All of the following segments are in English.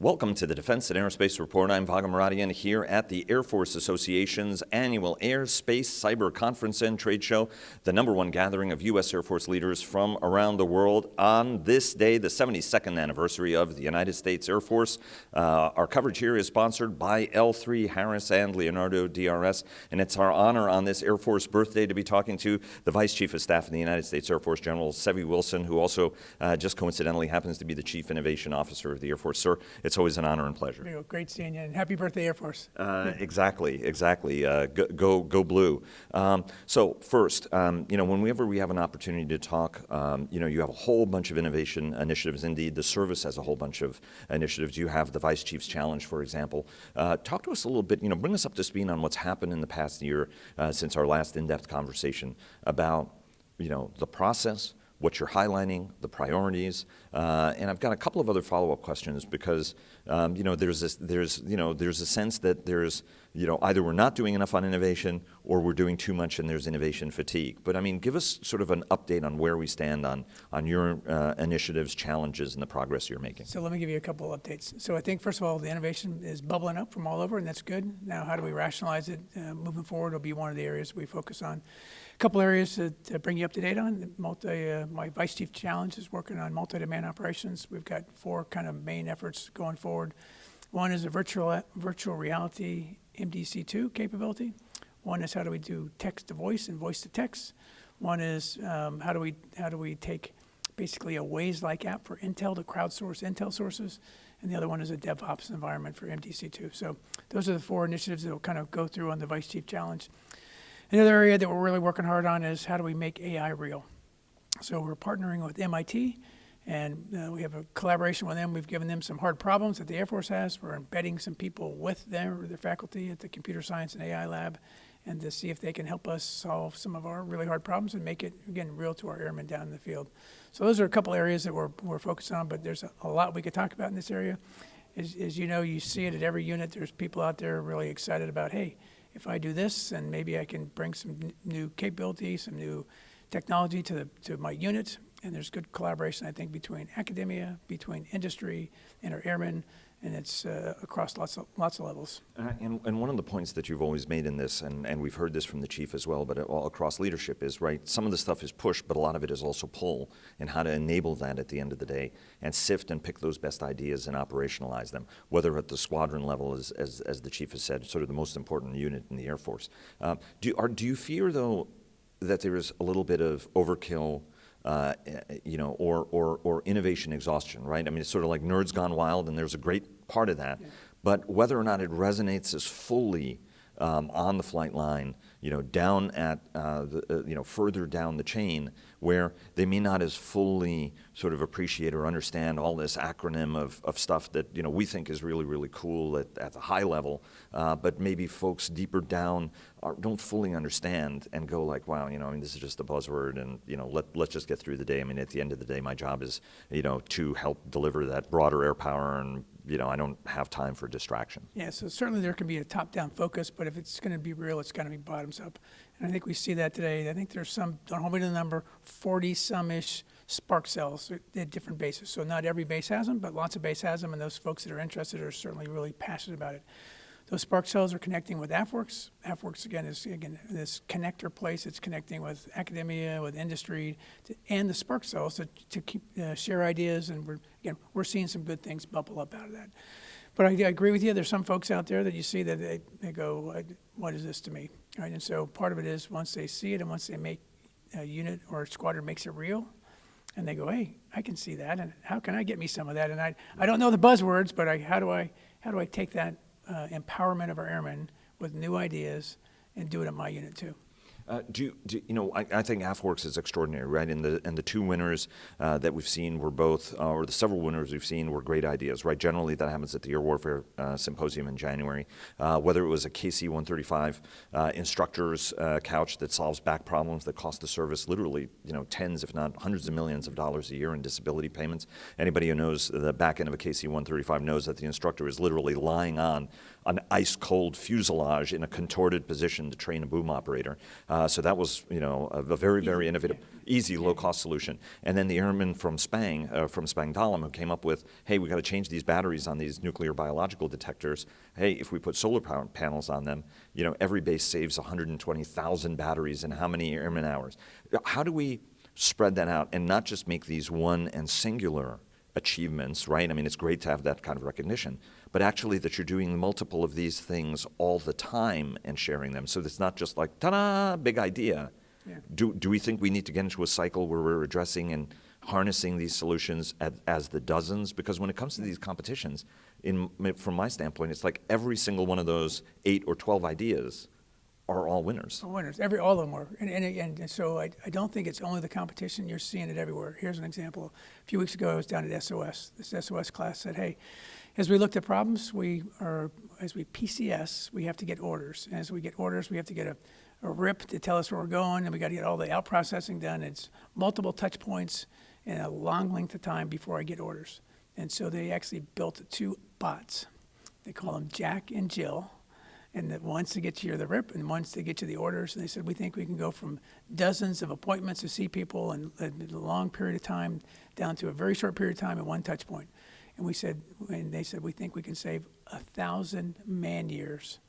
Welcome to the Defense and Aerospace Report. I'm Vaga Maradian here at the Air Force Association's annual Aerospace Cyber Conference and Trade Show, the #1 gathering of U.S. Air Force leaders from around the world on this day, the 72nd anniversary of the United States Air Force. Our coverage here is sponsored by L3 Harris and Leonardo DRS, and it's our honor on this Air Force birthday to be talking to the Vice Chief of Staff in the United States Air Force, General Sevi Wilson, who also just coincidentally happens to be the Chief Innovation Officer of the Air Force. Sir, it's always an honor and pleasure. Great seeing you, and happy birthday, Air Force. Exactly. Go blue. So first, whenever we have an opportunity to talk, you have a whole bunch of innovation initiatives. Indeed, the service has a whole bunch of initiatives. You have the Vice Chief's Challenge, for example. Talk to us a little bit, bring us up to speed on what's happened in the past year since our last in-depth conversation about, the process, what you're highlighting, the priorities, and I've got a couple of other follow-up questions because there's a sense that there's either we're not doing enough on innovation or we're doing too much and there's innovation fatigue. But give us sort of an update on where we stand on your initiatives, challenges, and the progress you're making. So let me give you a couple of updates. So I think first of all, the innovation is bubbling up from all over, and that's good. Now, how do we rationalize it moving forward? Will be one of the areas we focus on. A couple areas to bring you up to date on. My Vice Chief Challenge is working on multi-domain operations. We've got 4 kind of main efforts going forward. One is a virtual reality MDC2 capability. One is how do we do text to voice and voice to text. One is how do we take basically a Waze-like app for Intel to crowdsource Intel sources, and the other one is a DevOps environment for MDC2. So those are the 4 initiatives that will kind of go through on the Vice Chief Challenge. Another area that we're really working hard on is how do we make AI real. So we're partnering with MIT, and we have a collaboration with them. We've given them some hard problems that the Air Force has. We're embedding some people with their faculty at the Computer Science and AI Lab, and to see if they can help us solve some of our really hard problems and make it, again, real to our airmen down in the field. So those are a couple areas that we're focused on, but there's a lot we could talk about in this area. As you know, you see it at every unit. There's people out there really excited about, hey, if I do this, and maybe I can bring some new capability, some new technology to my unit. And there's good collaboration, I think, between academia, between industry, and our airmen, and it's across lots of levels. And one of the points that you've always made in this, and we've heard this from the chief as well, but all across leadership is, right, some of the stuff is push, but a lot of it is also pull, and how to enable that at the end of the day, and sift and pick those best ideas and operationalize them, whether at the squadron level, as the chief has said, sort of the most important unit in the Air Force. Do you fear, though, that there is a little bit of overkill, or innovation exhaustion, right? It's sort of like nerds gone wild, and there's a great part of that. Yeah. But whether or not it resonates as fully on the flight line, down at further down the chain, where they may not as fully sort of appreciate or understand all this acronym of stuff that we think is really, really cool at the high level, but maybe folks deeper down don't fully understand and go like, wow, this is just a buzzword, and let's just get through the day. At the end of the day, my job is to help deliver that broader air power, and I don't have time for distraction. Yeah, so certainly there can be a top-down focus, but if it's going to be real, it's going to be bottoms-up. And I think we see that today. I think there's some, don't hold me to the number, 40-some-ish spark cells at different bases. So not every base has them, but lots of base has them, and those folks that are interested are certainly really passionate about it. Those spark cells are connecting with AFWERX. AFWERX, again, is this connector place. It's connecting with academia, with industry, and the spark cells to keep share ideas. And we're seeing some good things bubble up out of that. But I agree with you. There's some folks out there that you see that they go, what is this to me? Right? And so part of it is once they see it and once they make a unit or a squadron makes it real, and they go, hey, I can see that, and how can I get me some of that? And I don't know the buzzwords, but how do I take that empowerment of our airmen with new ideas and do it at my unit too? I think AFWERX is extraordinary, right? And the 2 winners that we've seen were both, or the several winners we've seen were great ideas, right? Generally, that happens at the Air Warfare Symposium in January. Whether it was a KC-135 instructor's couch that solves back problems that cost the service literally, tens, if not hundreds of millions of dollars a year in disability payments. Anybody who knows the back end of a KC-135 knows that the instructor is literally lying on an ice-cold fuselage in a contorted position to train a boom operator. So that was, a very, very innovative, easy, low-cost solution. And then the airmen from Spangdahlem, who came up with, hey, we got to change these batteries on these nuclear biological detectors. Hey, if we put solar power panels on them, every base saves 120,000 batteries in how many airman hours? How do we spread that out and not just make these one and singular achievements, right? I mean, it's great to have that kind of recognition, but actually that you're doing multiple of these things all the time and sharing them. So it's not just like, ta-da, big idea. Yeah. Do we think we need to get into a cycle where we're addressing and harnessing these solutions as the dozens? Because when it comes to these competitions, from my standpoint, it's like every single one of those 8 or 12 ideas are all winners. All winners, all of them are. And so I don't think it's only the competition. You're seeing it everywhere. Here's an example. A few weeks ago, I was down at SOS. This SOS class said, hey, as we looked at problems, as we PCS, we have to get orders. And as we get orders, we have to get a RIP to tell us where we're going, and we got to get all the out processing done. It's multiple touch points and a long length of time before I get orders. And so they actually built 2 bots. They call them Jack and Jill. And that one's to get you the RIP and one's to get you the orders. And they said, we think we can go from dozens of appointments to see people in a long period of time down to a very short period of time at one touch point. And they said, we think we can save 1,000 man years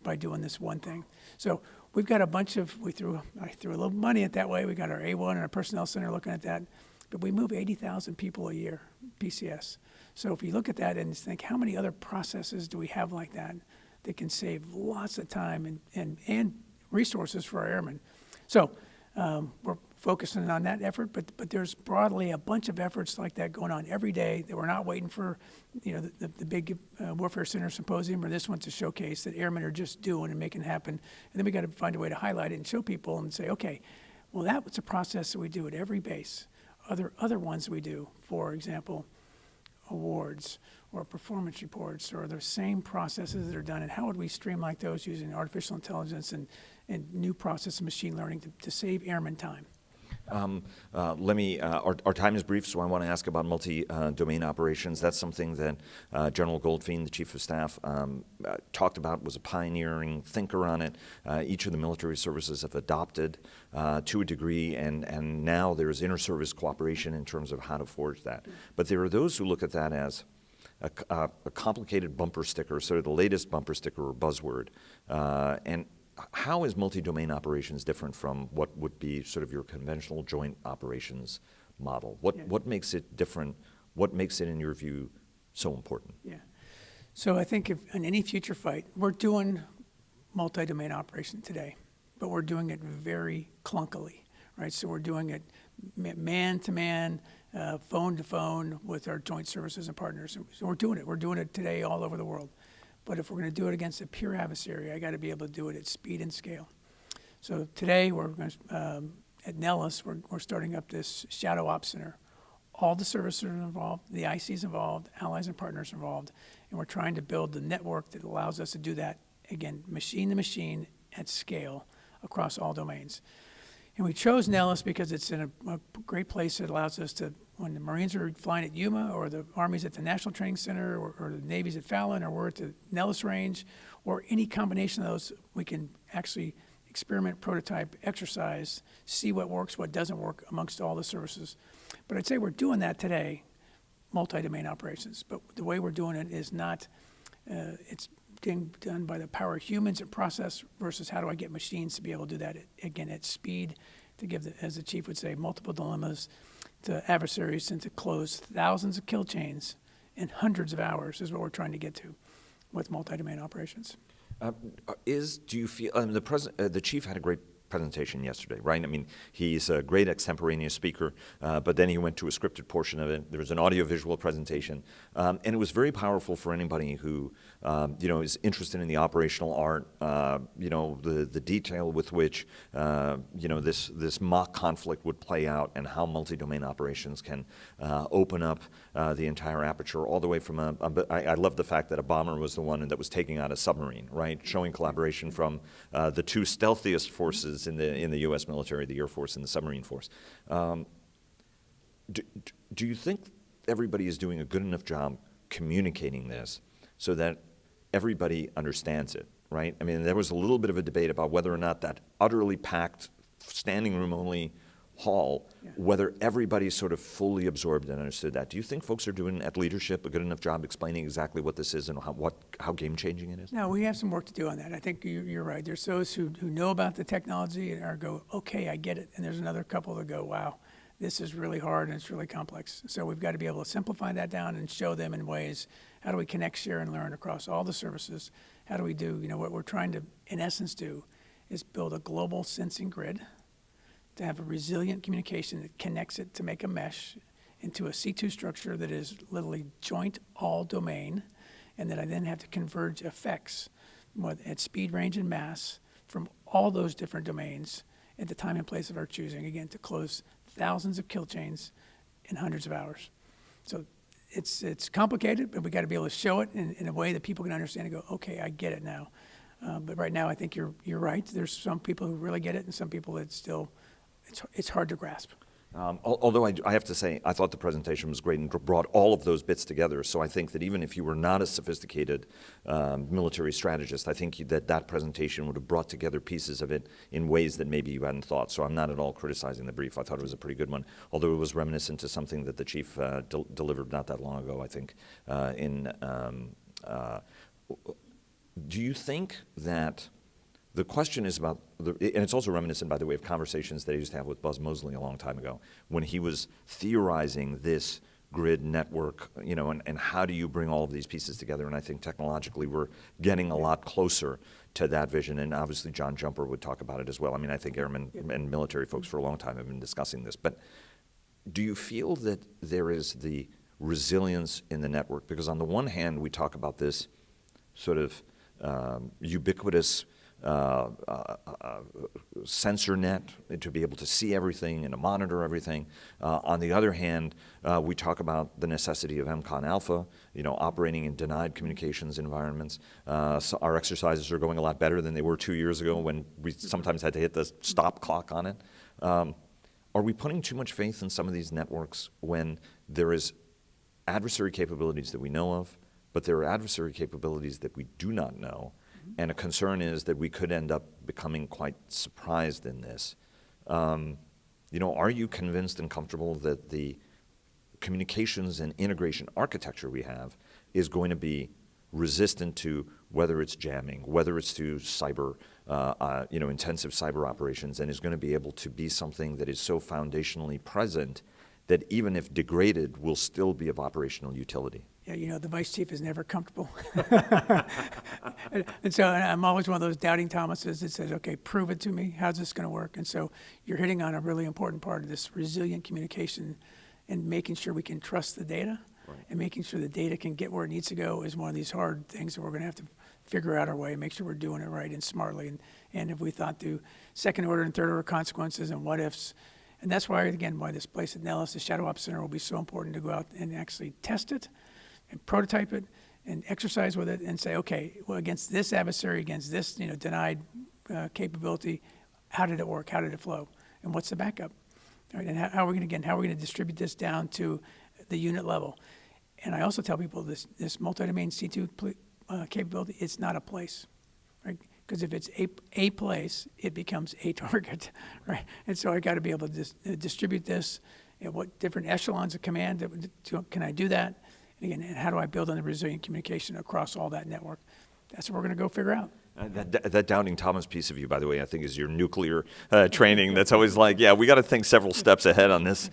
by doing this one thing. So we've got I threw a little money at that way. We got our A1 and our personnel center looking at that. But we move 80,000 people a year, PCS. So if you look at that and think, how many other processes do we have like that can save lots of time and resources for our airmen? So we're focusing on that effort, but there's broadly a bunch of efforts like that going on every day that we're not waiting for, the big Warfare Center Symposium or this one to showcase that airmen are just doing and making it happen. And then we got to find a way to highlight it and show people and say, okay, well, that was a process that we do at every base. Other ones we do, for example, awards or performance reports, or the same processes that are done, and how would we streamline those using artificial intelligence and new process of machine learning to save airmen time? Our time is brief, so I want to ask about multi-domain operations. That's something that General Goldfein, the Chief of Staff, talked about, was a pioneering thinker on it. Each of the military services have adopted to a degree, and now there is inter-service cooperation in terms of how to forge that. But there are those who look at that as a complicated bumper sticker, sort of the latest bumper sticker or buzzword. And how is multi-domain operations different from what would be sort of your conventional joint operations model? What makes it different? What makes it, in your view, so important? Yeah. So I think if in any future fight, we're doing multi-domain operation today, but we're doing it very clunkily, right? So we're doing it man-to-man, phone-to-phone with our joint services and partners. So we're doing it. We're doing it today all over the world. But if we're going to do it against a pure adversary, I got to be able to do it at speed and scale. So today, we're going to, at Nellis, we're starting up this Shadow Ops Center. All the services are involved, the ICs involved, allies and partners involved, and we're trying to build the network that allows us to do that, again, machine to machine at scale across all domains. And we chose Nellis because it's in a great place that allows us to, when the Marines are flying at Yuma, or the Army's at the National Training Center, or the Navy's at Fallon, or we're at the Nellis Range, or any combination of those, we can actually experiment, prototype, exercise, see what works, what doesn't work amongst all the services. But I'd say we're doing that today, multi-domain operations. But the way we're doing it is not, it's being done by the power of humans and process versus how do I get machines to be able to do that, again, at speed, to give, as the chief would say, multiple dilemmas to adversaries and to close thousands of kill chains in hundreds of hours is what we're trying to get to with multi-domain operations. Do you feel, the chief had a great presentation yesterday, right? I mean, he's a great extemporaneous speaker, but then he went to a scripted portion of it. There was an audio-visual presentation, and it was very powerful for anybody who, is interested in the operational art, the detail with which, this mock conflict would play out and how multi-domain operations can open up the entire aperture all the way from I love the fact that a bomber was the one that was taking out a submarine, right? Showing collaboration from the two stealthiest forces in the U.S. military, the Air Force and the submarine force. Do you think everybody is doing a good enough job communicating this so that everybody understands it, right? I mean, there was a little bit of a debate about whether or not that utterly packed, standing room only hall, whether everybody sort of fully absorbed and understood that. Do you think folks are doing at leadership a good enough job explaining exactly what this is and how game-changing it is? No, we have some work to do on that. I think you're right. There's those who know about the technology and are go, okay, I get it. And there's another couple that go, wow, this is really hard and it's really complex. So we've got to be able to simplify that down and show them in ways, how do we connect, share, and learn across all the services? How do we do, what we're trying to, in essence, do is build a global sensing grid to have a resilient communication that connects it to make a mesh into a C2 structure that is literally joint all domain, and that I then have to converge effects at speed, range, and mass from all those different domains at the time and place of our choosing, again, to close thousands of kill chains in hundreds of hours. So it's complicated, but we got to be able to show it in a way that people can understand and go, okay, I get it now. But right now, I think you're right. There's some people who really get it, and some people that still, it's hard to grasp. Although I have to say, I thought the presentation was great and brought all of those bits together. So I think that even if you were not a sophisticated military strategist, I think that presentation would have brought together pieces of it in ways that maybe you hadn't thought. So I'm not at all criticizing the brief. I thought it was a pretty good one, although it was reminiscent to something that the chief delivered not that long ago, I think. Do you think that the question is about, and it's also reminiscent, by the way, of conversations that I used to have with Buzz Mosley a long time ago, when he was theorizing this grid network, and how do you bring all of these pieces together? And I think technologically we're getting a lot closer to that vision, and obviously John Jumper would talk about it as well. I mean, I think airmen and military folks for a long time have been discussing this. But do you feel that there is the resilience in the network? Because on the one hand, we talk about this sort of ubiquitous sensor net to be able to see everything and to monitor everything. On the other hand, we talk about the necessity of MCON Alpha, operating in denied communications environments. So our exercises are going a lot better than they were 2 years ago when we sometimes had to hit the stop clock on it. Are we putting too much faith in some of these networks when there is adversary capabilities that we know of, but there are adversary capabilities that we do not know? And a concern is that we could end up becoming quite surprised in this. Are you convinced and comfortable that the communications and integration architecture we have is going to be resistant to whether it's jamming, whether it's to cyber, intensive cyber operations, and is going to be able to be something that is so foundationally present that even if degraded, will still be of operational utility? Yeah, the vice chief is never comfortable. and so I'm always one of those doubting Thomases that says, okay, prove it to me. How's this going to work? And so you're hitting on a really important part of this resilient communication and making sure we can trust the data, right, and making sure the data can get where it needs to go is one of these hard things that we're going to have to figure out our way, make sure we're doing it right and smartly. And if we thought through second order and third order consequences and what ifs. And that's why, again, why this place at Nellis, the Shadow Ops Center, will be so important to go out and actually test it and prototype it and exercise with it and say, okay, well, against this adversary, against this denied capability, how did it work? How did it flow? And what's the backup? Right? And how are we going to distribute this down to the unit level? And I also tell people this multi-domain C2 capability, it's not a place, right? Because if it's a place, it becomes a target, right? And so I got to be able to distribute this. What different echelons of command can I do that? And again, and how do I build on the resilient communication across all that network? That's what we're going to go figure out. That doubting Thomas piece of you, by the way, I think is your nuclear training. That's always like, yeah, we got to think several steps ahead on this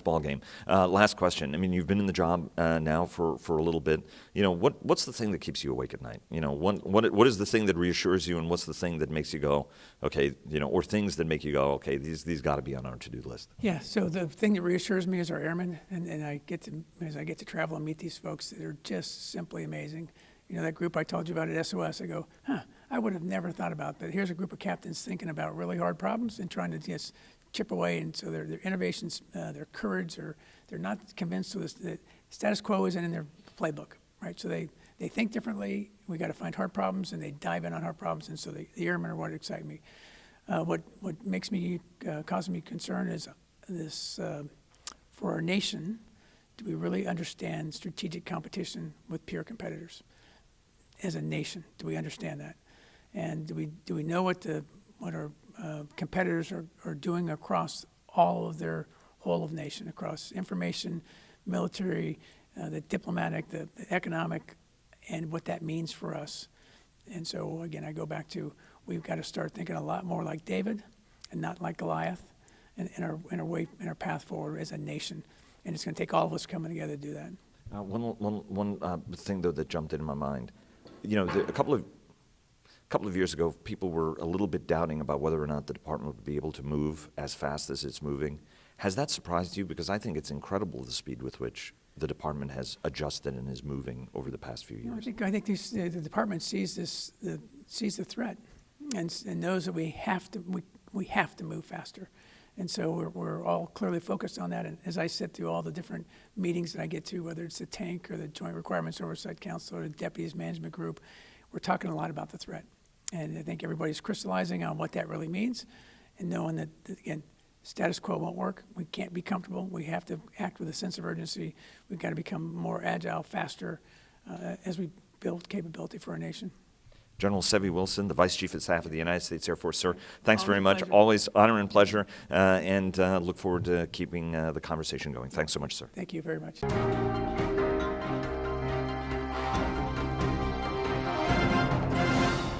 ball game. Last question. I mean, you've been in the job now for a little bit. What's the thing that keeps you awake at night? What is the thing that reassures you, and what's the thing that makes you go, okay, or things that make you go, okay, these got to be on our to-do list? Yeah. So the thing that reassures me is our airmen, and as I get to travel and meet these folks that are just simply amazing. That group I told you about at SOS, I go, I would have never thought about that. Here's a group of captains thinking about really hard problems and trying to just chip away. And so their innovations, their courage, they're not convinced of this. The status quo isn't in their playbook, right? So they think differently. We got to find hard problems, and they dive in on hard problems. And so the airmen are what excite me. What makes me, causes me concern is this, for our nation, do we really understand strategic competition with peer competitors? as a nation? Do we understand that? And do we know what our competitors are doing across all of their whole of nation, across information, military, the diplomatic, the economic, and what that means for us? And so again, I go back to, we've got to start thinking a lot more like David and not like Goliath in our path forward as a nation. And it's going to take all of us coming together to do that. One thing though that jumped into my mind, a couple of years ago, people were a little bit doubting about whether or not the department would be able to move as fast as it's moving. Has that surprised you? Because I think it's incredible the speed with which the department has adjusted and is moving over the past few years. I think the department sees the threat and knows that we have to move faster. And so we're all clearly focused on that. And as I sit through all the different meetings that I get to, whether it's the tank or the Joint Requirements Oversight Council or the Deputies Management Group, we're talking a lot about the threat. And I think everybody's crystallizing on what that really means and knowing that, again, status quo won't work. We can't be comfortable. We have to act with a sense of urgency. We've got to become more agile, faster, as we build capability for our nation. General Sevy Wilson, the Vice Chief of Staff of the United States Air Force, sir. Thanks very much. Pleasure. Always honor and pleasure, and look forward to keeping the conversation going. Thanks so much, sir. Thank you very much.